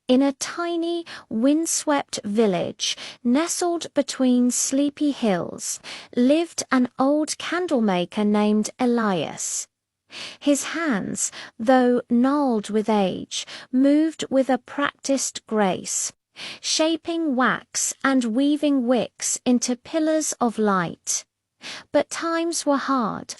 In a tiny, windswept village, nestled between sleepy hills, lived an old candlemaker named Elias. His hands, though gnarled with age, moved with a practiced grace, shaping wax and weaving wicks into pillars of light. But times were hard.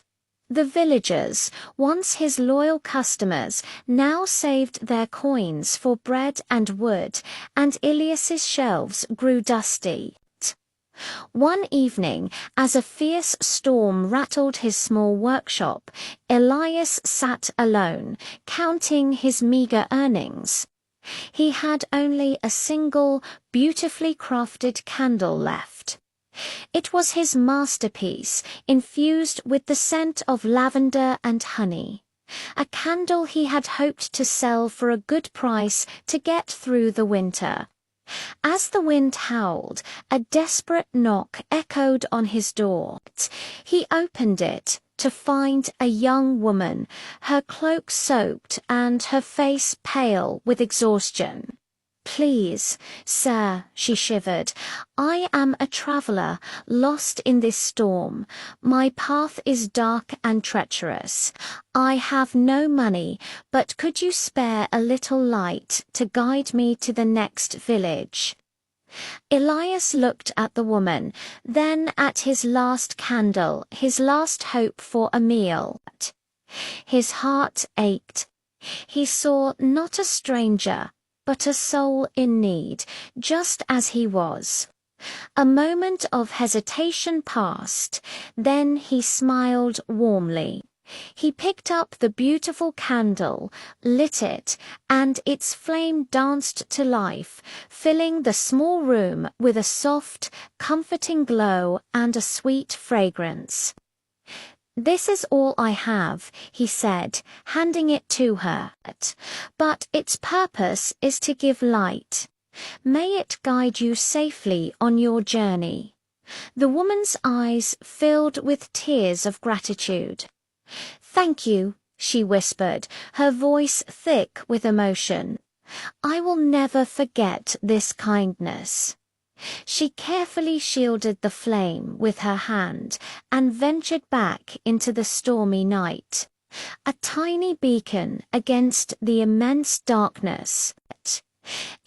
The villagers, once his loyal customers, now saved their coins for bread and wood, and Elias's shelves grew dusty. One evening, as a fierce storm rattled his small workshop, Elias sat alone, counting his meager earnings. He had only a single, beautifully crafted candle left. It was his masterpiece, infused with the scent of lavender and honey. A candle he had hoped to sell for a good price to get through the winter. As the wind howled, a desperate knock echoed on his door. He opened it to find a young woman, her cloak soaked and her face pale with exhaustion. "Please, sir," she shivered, "I am a traveler, lost in this storm. My path is dark and treacherous. I have no money, but could you spare a little light to guide me to the next village?" Elias looked at the woman, then at his last candle, his last hope for a meal. His heart ached. He saw not a stranger, but a soul in need, just as he was. A moment of hesitation passed, then he smiled warmly. He picked up the beautiful candle, lit it, and its flame danced to life, filling the small room with a soft, comforting glow and a sweet fragrance. "This is all I have," he said, handing it to her, "but its purpose is to give light. May it guide you safely on your journey." The woman's eyes filled with tears of gratitude. "Thank you," she whispered, her voice thick with emotion. "I will never forget this kindness." She carefully shielded the flame with her hand and ventured back into the stormy night, a tiny beacon against the immense darkness.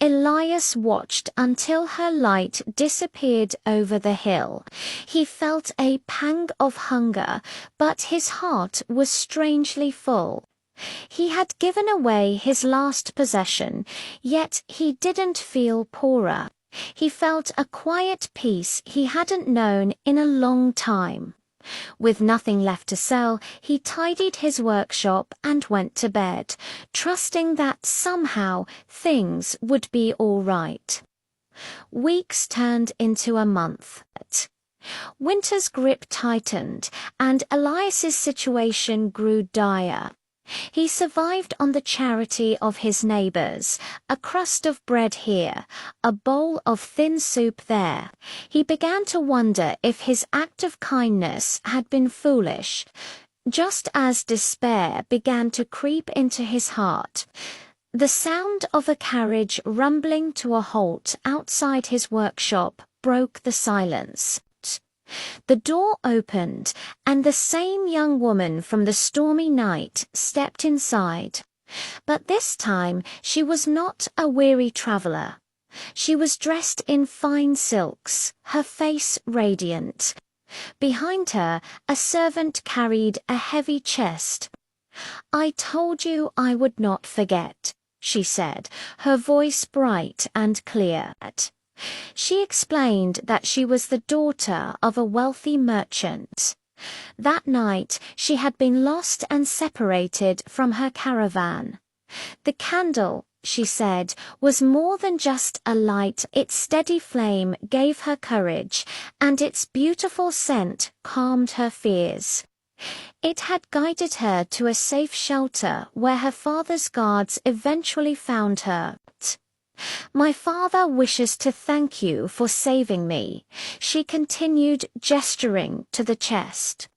Elias watched until her light disappeared over the hill. He felt a pang of hunger, but his heart was strangely full. He had given away his last possession, yet he didn't feel poorer. He felt a quiet peace he hadn't known in a long time. With nothing left to sell, he tidied his workshop and went to bed, trusting that somehow things would be all right. Weeks turned into a month. Winter's grip tightened, and Elias's situation grew dire. He survived on the charity of his neighbors, a crust of bread here, a bowl of thin soup there. He began to wonder if his act of kindness had been foolish. Just as despair began to creep into his heart, the sound of a carriage rumbling to a halt outside his workshop broke the silence. The door opened, and the same young woman from the stormy night stepped inside. But this time she was not a weary traveler. She was dressed in fine silks, her face radiant. Behind her, a servant carried a heavy chest. "I told you I would not forget," she said, her voice bright and clear. She explained that she was the daughter of a wealthy merchant. That night she had been lost and separated from her caravan. The candle, she said, was more than just a light. Its steady flame gave her courage, and its beautiful scent calmed her fears. It had guided her to a safe shelter where her father's guards eventually found her. "My father wishes to thank you for saving me," she continued, gesturing to the chest.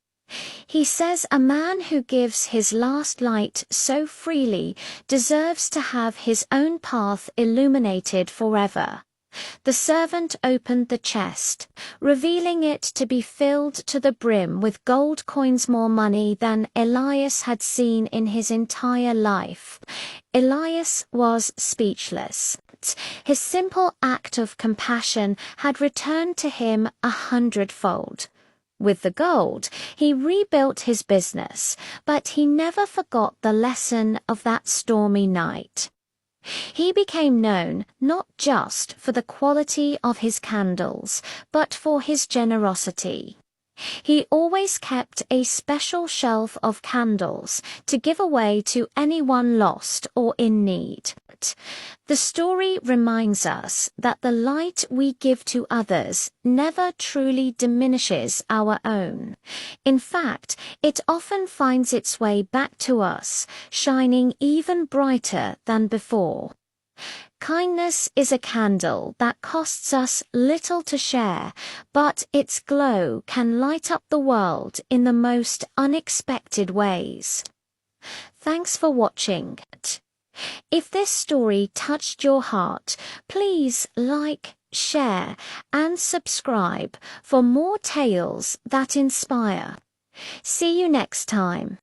He says a man who gives his last light so freely deserves to have his own path illuminated forever. The servant opened the chest, revealing it to be filled to the brim with gold coins, more money than Elias had seen in his entire life. Elias was speechless. His simple act of compassion had returned to him 100-fold. With the gold, he rebuilt his business, but he never forgot the lesson of that stormy night. He became known not just for the quality of his candles, but for his generosity. He always kept a special shelf of candles to give away to anyone lost or in need. The story reminds us that the light we give to others never truly diminishes our own. In fact, it often finds its way back to us, shining even brighter than before. Kindness is a candle that costs us little to share, but its glow can light up the world in the most unexpected ways. Thanks for watching. If this story touched your heart, please like, share, and subscribe for more tales that inspire. See you next time.